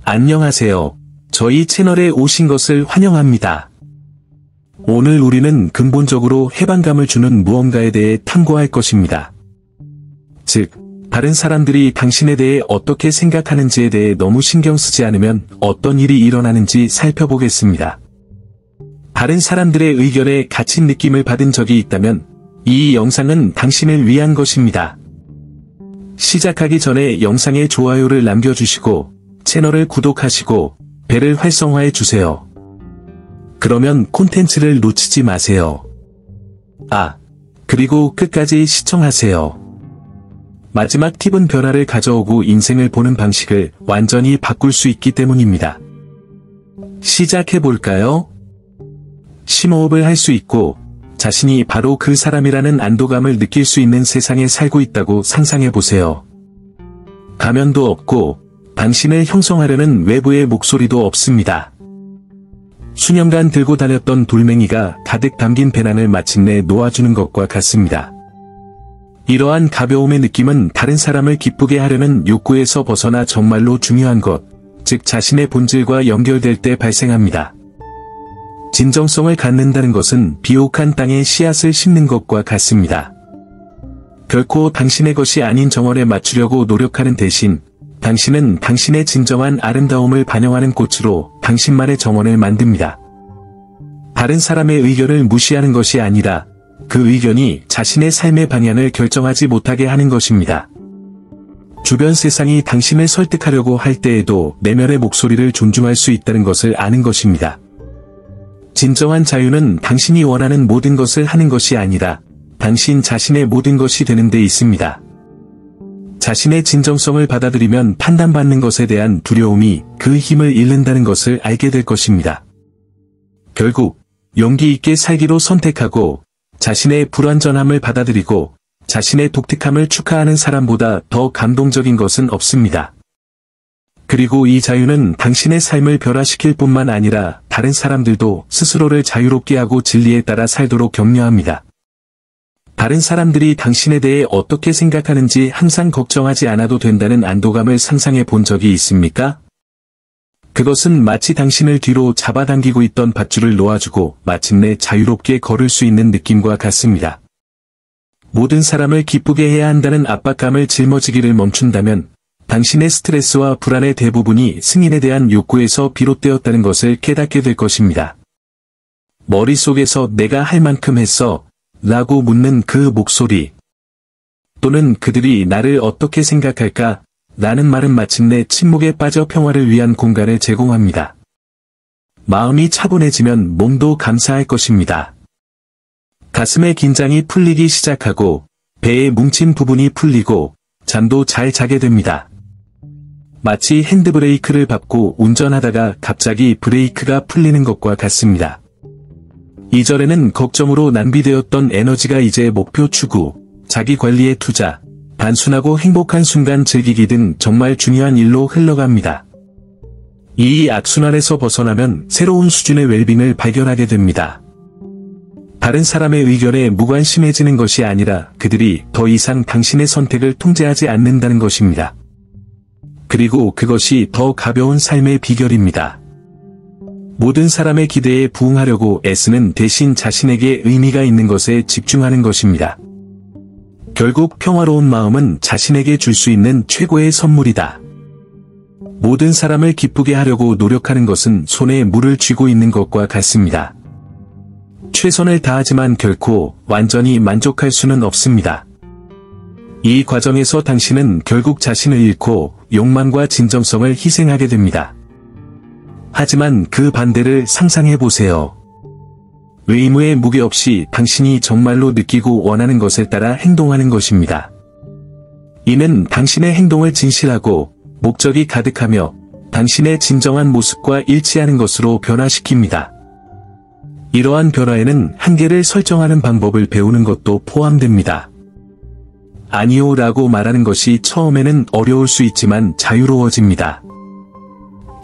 안녕하세요. 저희 채널에 오신 것을 환영합니다. 오늘 우리는 근본적으로 해방감을 주는 무언가에 대해 탐구할 것입니다. 즉, 다른 사람들이 당신에 대해 어떻게 생각하는지에 대해 너무 신경 쓰지 않으면 어떤 일이 일어나는지 살펴보겠습니다. 다른 사람들의 의견에 갇힌 느낌을 받은 적이 있다면 이 영상은 당신을 위한 것입니다. 시작하기 전에 영상에 좋아요를 남겨주시고 채널을 구독하시고 벨을 활성화해 주세요. 그러면 콘텐츠를 놓치지 마세요. 그리고 끝까지 시청하세요. 마지막 팁은 변화를 가져오고 인생을 보는 방식을 완전히 바꿀 수 있기 때문입니다. 시작해볼까요? 심호흡을 할 수 있고 자신이 바로 그 사람이라는 안도감을 느낄 수 있는 세상에 살고 있다고 상상해보세요. 가면도 없고 당신을 형성하려는 외부의 목소리도 없습니다. 수년간 들고 다녔던 돌멩이가 가득 담긴 배낭을 마침내 놓아주는 것과 같습니다. 이러한 가벼움의 느낌은 다른 사람을 기쁘게 하려는 욕구에서 벗어나 정말로 중요한 것, 즉 자신의 본질과 연결될 때 발생합니다. 진정성을 갖는다는 것은 비옥한 땅에 씨앗을 심는 것과 같습니다. 결코 당신의 것이 아닌 정원에 맞추려고 노력하는 대신 당신은 당신의 진정한 아름다움을 반영하는 꽃으로 당신만의 정원을 만듭니다. 다른 사람의 의견을 무시하는 것이 아니라 그 의견이 자신의 삶의 방향을 결정하지 못하게 하는 것입니다. 주변 세상이 당신을 설득하려고 할 때에도 내면의 목소리를 존중할 수 있다는 것을 아는 것입니다. 진정한 자유는 당신이 원하는 모든 것을 하는 것이 아니라 당신 자신의 모든 것이 되는 데 있습니다. 자신의 진정성을 받아들이면 판단받는 것에 대한 두려움이 그 힘을 잃는다는 것을 알게 될 것입니다. 결국 용기 있게 살기로 선택하고 자신의 불완전함을 받아들이고 자신의 독특함을 축하하는 사람보다 더 감동적인 것은 없습니다. 그리고 이 자유는 당신의 삶을 변화시킬 뿐만 아니라 다른 사람들도 스스로를 자유롭게 하고 진리에 따라 살도록 격려합니다. 다른 사람들이 당신에 대해 어떻게 생각하는지 항상 걱정하지 않아도 된다는 안도감을 상상해 본 적이 있습니까? 그것은 마치 당신을 뒤로 잡아당기고 있던 밧줄을 놓아주고 마침내 자유롭게 걸을 수 있는 느낌과 같습니다. 모든 사람을 기쁘게 해야 한다는 압박감을 짊어지기를 멈춘다면 당신의 스트레스와 불안의 대부분이 승인에 대한 욕구에서 비롯되었다는 것을 깨닫게 될 것입니다. 머릿속에서 내가 할 만큼 했어 라고 묻는 그 목소리 또는 그들이 나를 어떻게 생각할까 라는 말은 마침내 침묵에 빠져 평화를 위한 공간을 제공합니다. 마음이 차분해지면 몸도 감사할 것입니다. 가슴의 긴장이 풀리기 시작하고 배에 뭉친 부분이 풀리고 잠도 잘 자게 됩니다. 마치 핸드브레이크를 밟고 운전하다가 갑자기 브레이크가 풀리는 것과 같습니다. 이전에는 걱정으로 낭비되었던 에너지가 이제 목표 추구, 자기 관리에 투자, 단순하고 행복한 순간 즐기기 등 정말 중요한 일로 흘러갑니다. 이 악순환에서 벗어나면 새로운 수준의 웰빙을 발견하게 됩니다. 다른 사람의 의견에 무관심해지는 것이 아니라 그들이 더 이상 당신의 선택을 통제하지 않는다는 것입니다. 그리고 그것이 더 가벼운 삶의 비결입니다. 모든 사람의 기대에 부응하려고 애쓰는 대신 자신에게 의미가 있는 것에 집중하는 것입니다. 결국 평화로운 마음은 자신에게 줄 수 있는 최고의 선물이다. 모든 사람을 기쁘게 하려고 노력하는 것은 손에 물을 쥐고 있는 것과 같습니다. 최선을 다하지만 결코 완전히 만족할 수는 없습니다. 이 과정에서 당신은 결국 자신을 잃고 욕망과 진정성을 희생하게 됩니다. 하지만 그 반대를 상상해보세요. 의무의 무게 없이 당신이 정말로 느끼고 원하는 것에 따라 행동하는 것입니다. 이는 당신의 행동을 진실하고 목적이 가득하며 당신의 진정한 모습과 일치하는 것으로 변화시킵니다. 이러한 변화에는 한계를 설정하는 방법을 배우는 것도 포함됩니다. 아니요 라고 말하는 것이 처음에는 어려울 수 있지만 자유로워집니다.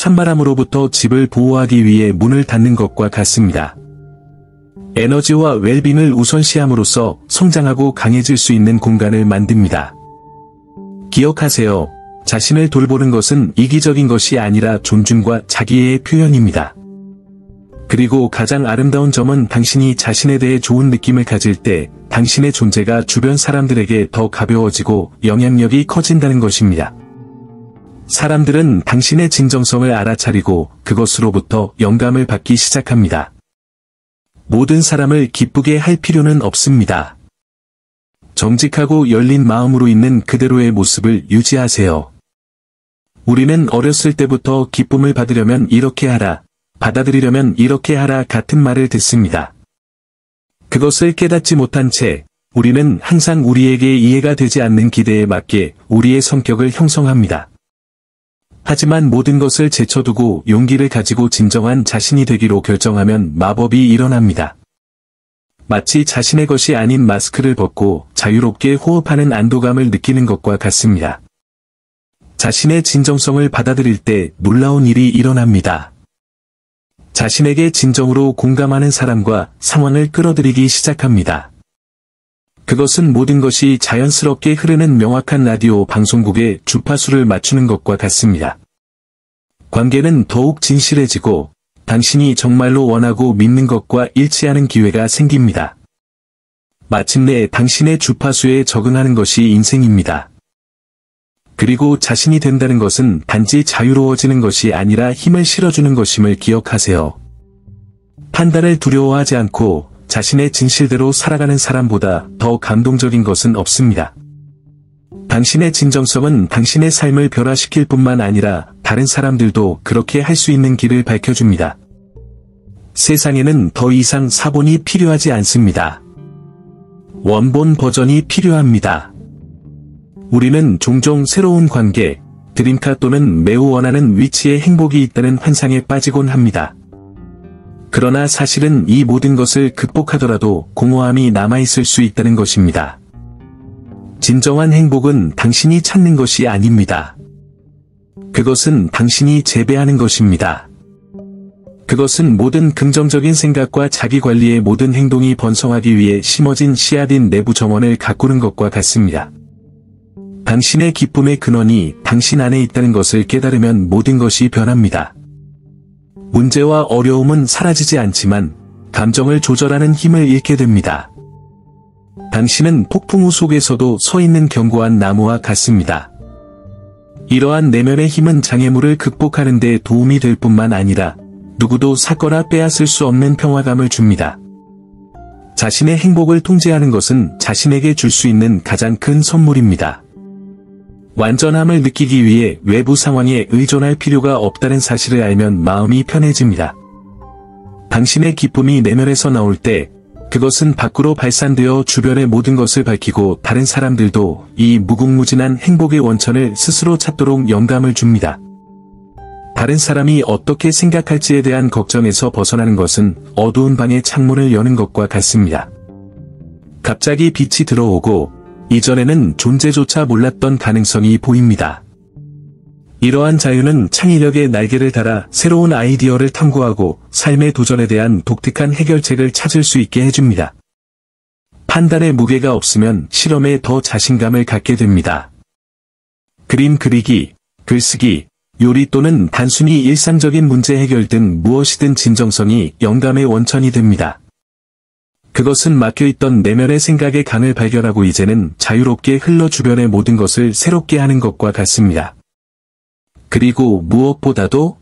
찬바람으로부터 집을 보호하기 위해 문을 닫는 것과 같습니다. 에너지와 웰빙을 우선시함으로써 성장하고 강해질 수 있는 공간을 만듭니다. 기억하세요. 자신을 돌보는 것은 이기적인 것이 아니라 존중과 자기애의 표현입니다. 그리고 가장 아름다운 점은 당신이 자신에 대해 좋은 느낌을 가질 때 당신의 존재가 주변 사람들에게 더 가벼워지고 영향력이 커진다는 것입니다. 사람들은 당신의 진정성을 알아차리고 그것으로부터 영감을 받기 시작합니다. 모든 사람을 기쁘게 할 필요는 없습니다. 정직하고 열린 마음으로 있는 그대로의 모습을 유지하세요. 우리는 어렸을 때부터 기쁨을 받으려면 이렇게 하라, 받아들이려면 이렇게 하라 같은 말을 듣습니다. 그것을 깨닫지 못한 채 우리는 항상 우리에게 이해가 되지 않는 기대에 맞게 우리의 성격을 형성합니다. 하지만 모든 것을 제쳐두고 용기를 가지고 진정한 자신이 되기로 결정하면 마법이 일어납니다. 마치 자신의 것이 아닌 마스크를 벗고 자유롭게 호흡하는 안도감을 느끼는 것과 같습니다. 자신의 진정성을 받아들일 때 놀라운 일이 일어납니다. 자신에게 진정으로 공감하는 사람과 상황을 끌어들이기 시작합니다. 그것은 모든 것이 자연스럽게 흐르는 명확한 라디오 방송국의 주파수를 맞추는 것과 같습니다. 관계는 더욱 진실해지고 당신이 정말로 원하고 믿는 것과 일치하는 기회가 생깁니다. 마침내 당신의 주파수에 적응하는 것이 인생입니다. 그리고 자신이 된다는 것은 단지 자유로워지는 것이 아니라 힘을 실어주는 것임을 기억하세요. 판단을 두려워하지 않고 자신의 진실대로 살아가는 사람보다 더 감동적인 것은 없습니다. 당신의 진정성은 당신의 삶을 변화시킬 뿐만 아니라 다른 사람들도 그렇게 할 수 있는 길을 밝혀줍니다. 세상에는 더 이상 사본이 필요하지 않습니다. 원본 버전이 필요합니다. 우리는 종종 새로운 관계, 드림카 또는 매우 원하는 위치에 행복이 있다는 환상에 빠지곤 합니다. 그러나 사실은 이 모든 것을 극복하더라도 공허함이 남아있을 수 있다는 것입니다. 진정한 행복은 당신이 찾는 것이 아닙니다. 그것은 당신이 재배하는 것입니다. 그것은 모든 긍정적인 생각과 자기관리의 모든 행동이 번성하기 위해 심어진 씨앗인 내부 정원을 가꾸는 것과 같습니다. 당신의 기쁨의 근원이 당신 안에 있다는 것을 깨달으면 모든 것이 변합니다. 문제와 어려움은 사라지지 않지만 감정을 조절하는 힘을 잃게 됩니다. 당신은 폭풍우 속에서도 서 있는 견고한 나무와 같습니다. 이러한 내면의 힘은 장애물을 극복하는 데 도움이 될 뿐만 아니라 누구도 샀거나 빼앗을 수 없는 평화감을 줍니다. 자신의 행복을 통제하는 것은 자신에게 줄 수 있는 가장 큰 선물입니다. 완전함을 느끼기 위해 외부 상황에 의존할 필요가 없다는 사실을 알면 마음이 편해집니다. 당신의 기쁨이 내면에서 나올 때 그것은 밖으로 발산되어 주변의 모든 것을 밝히고 다른 사람들도 이 무궁무진한 행복의 원천을 스스로 찾도록 영감을 줍니다. 다른 사람이 어떻게 생각할지에 대한 걱정에서 벗어나는 것은 어두운 방의 창문을 여는 것과 같습니다. 갑자기 빛이 들어오고 이전에는 존재조차 몰랐던 가능성이 보입니다. 이러한 자유는 창의력의 날개를 달아 새로운 아이디어를 탐구하고 삶의 도전에 대한 독특한 해결책을 찾을 수 있게 해줍니다. 판단의 무게가 없으면 실험에 더 자신감을 갖게 됩니다. 그림 그리기, 글쓰기, 요리 또는 단순히 일상적인 문제 해결 등 무엇이든 진정성이 영감의 원천이 됩니다. 그것은 막혀있던 내면의 생각의 강을 발견하고 이제는 자유롭게 흘러 주변의 모든 것을 새롭게 하는 것과 같습니다. 그리고 무엇보다도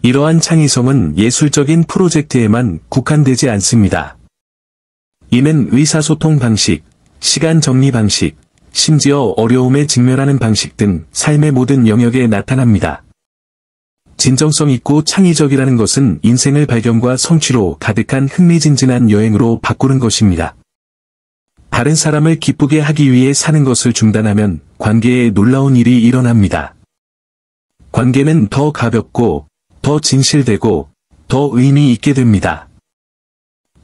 이러한 창의성은 예술적인 프로젝트에만 국한되지 않습니다. 이는 의사소통 방식, 시간 정리 방식, 심지어 어려움에 직면하는 방식 등 삶의 모든 영역에 나타납니다. 진정성 있고 창의적이라는 것은 인생을 발견과 성취로 가득한 흥미진진한 여행으로 바꾸는 것입니다. 다른 사람을 기쁘게 하기 위해 사는 것을 중단하면 관계에 놀라운 일이 일어납니다. 관계는 더 가볍고, 더 진실되고, 더 의미 있게 됩니다.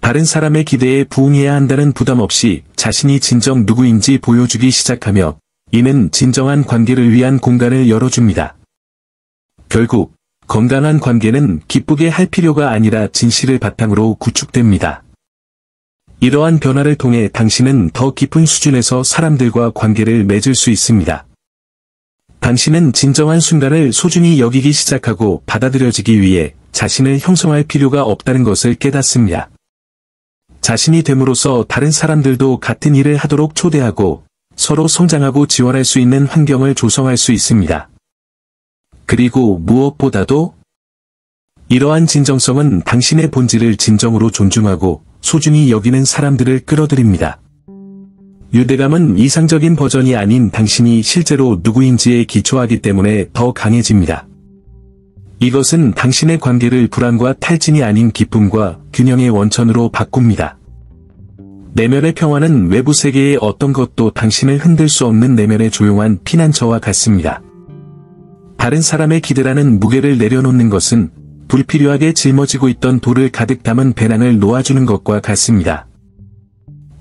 다른 사람의 기대에 부응해야 한다는 부담 없이 자신이 진정 누구인지 보여주기 시작하며 이는 진정한 관계를 위한 공간을 열어줍니다. 결국 건강한 관계는 기쁘게 할 필요가 아니라 진실을 바탕으로 구축됩니다. 이러한 변화를 통해 당신은 더 깊은 수준에서 사람들과 관계를 맺을 수 있습니다. 당신은 진정한 순간을 소중히 여기기 시작하고 받아들여지기 위해 자신을 형성할 필요가 없다는 것을 깨닫습니다. 자신이 됨으로써 다른 사람들도 같은 일을 하도록 초대하고 서로 성장하고 지원할 수 있는 환경을 조성할 수 있습니다. 그리고 무엇보다도 이러한 진정성은 당신의 본질을 진정으로 존중하고 소중히 여기는 사람들을 끌어들입니다. 유대감은 이상적인 버전이 아닌 당신이 실제로 누구인지에 기초하기 때문에 더 강해집니다. 이것은 당신의 관계를 불안과 탈진이 아닌 기쁨과 균형의 원천으로 바꿉니다. 내면의 평화는 외부 세계의 어떤 것도 당신을 흔들 수 없는 내면의 조용한 피난처와 같습니다. 다른 사람의 기대라는 무게를 내려놓는 것은 불필요하게 짊어지고 있던 돌을 가득 담은 배낭을 놓아주는 것과 같습니다.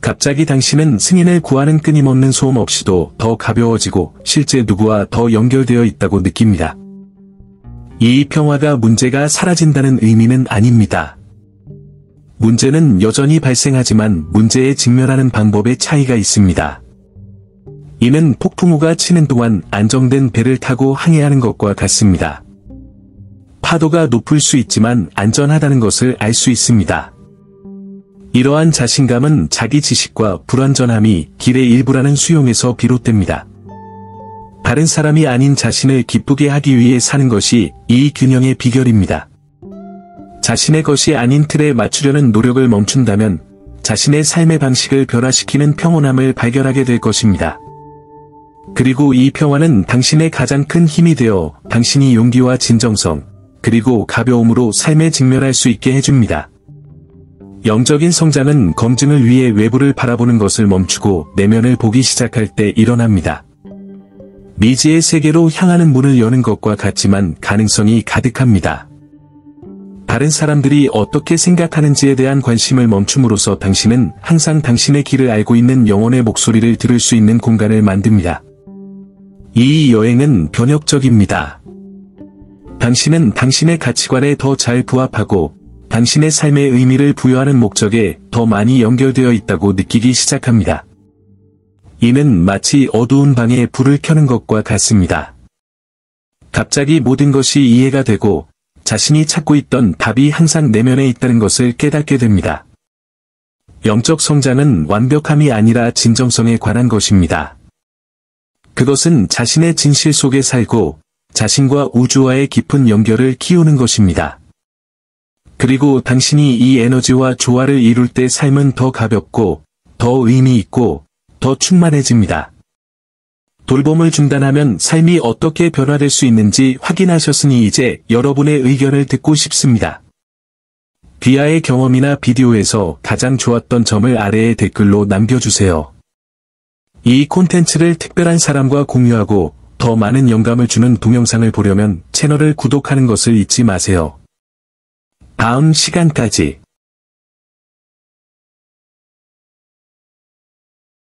갑자기 당신은 승인을 구하는 끊임없는 소음 없이도 더 가벼워지고 실제 누구와 더 연결되어 있다고 느낍니다. 이 평화가 문제가 사라진다는 의미는 아닙니다. 문제는 여전히 발생하지만 문제에 직면하는 방법의 차이가 있습니다. 이는 폭풍우가 치는 동안 안정된 배를 타고 항해하는 것과 같습니다. 파도가 높을 수 있지만 안전하다는 것을 알 수 있습니다. 이러한 자신감은 자기 지식과 불완전함이 길의 일부라는 수용에서 비롯됩니다. 다른 사람이 아닌 자신을 기쁘게 하기 위해 사는 것이 이 균형의 비결입니다. 자신의 것이 아닌 틀에 맞추려는 노력을 멈춘다면 자신의 삶의 방식을 변화시키는 평온함을 발견하게 될 것입니다. 그리고 이 평화는 당신의 가장 큰 힘이 되어 당신이 용기와 진정성, 그리고 가벼움으로 삶에 직면할 수 있게 해줍니다. 영적인 성장은 검증을 위해 외부를 바라보는 것을 멈추고 내면을 보기 시작할 때 일어납니다. 미지의 세계로 향하는 문을 여는 것과 같지만 가능성이 가득합니다. 다른 사람들이 어떻게 생각하는지에 대한 관심을 멈춤으로써 당신은 항상 당신의 길을 알고 있는 영혼의 목소리를 들을 수 있는 공간을 만듭니다. 이 여행은 변혁적입니다. 당신은 당신의 가치관에 더 잘 부합하고 당신의 삶의 의미를 부여하는 목적에 더 많이 연결되어 있다고 느끼기 시작합니다. 이는 마치 어두운 방에 불을 켜는 것과 같습니다. 갑자기 모든 것이 이해가 되고 자신이 찾고 있던 답이 항상 내면에 있다는 것을 깨닫게 됩니다. 영적 성장은 완벽함이 아니라 진정성에 관한 것입니다. 그것은 자신의 진실 속에 살고 자신과 우주와의 깊은 연결을 키우는 것입니다. 그리고 당신이 이 에너지와 조화를 이룰 때 삶은 더 가볍고, 더 의미 있고, 더 충만해집니다. 돌봄을 중단하면 삶이 어떻게 변화될 수 있는지 확인하셨으니 이제 여러분의 의견을 듣고 싶습니다. 비아의 경험이나 비디오에서 가장 좋았던 점을 아래의 댓글로 남겨주세요. 이 콘텐츠를 특별한 사람과 공유하고 더 많은 영감을 주는 동영상을 보려면 채널을 구독하는 것을 잊지 마세요. 다음 시간까지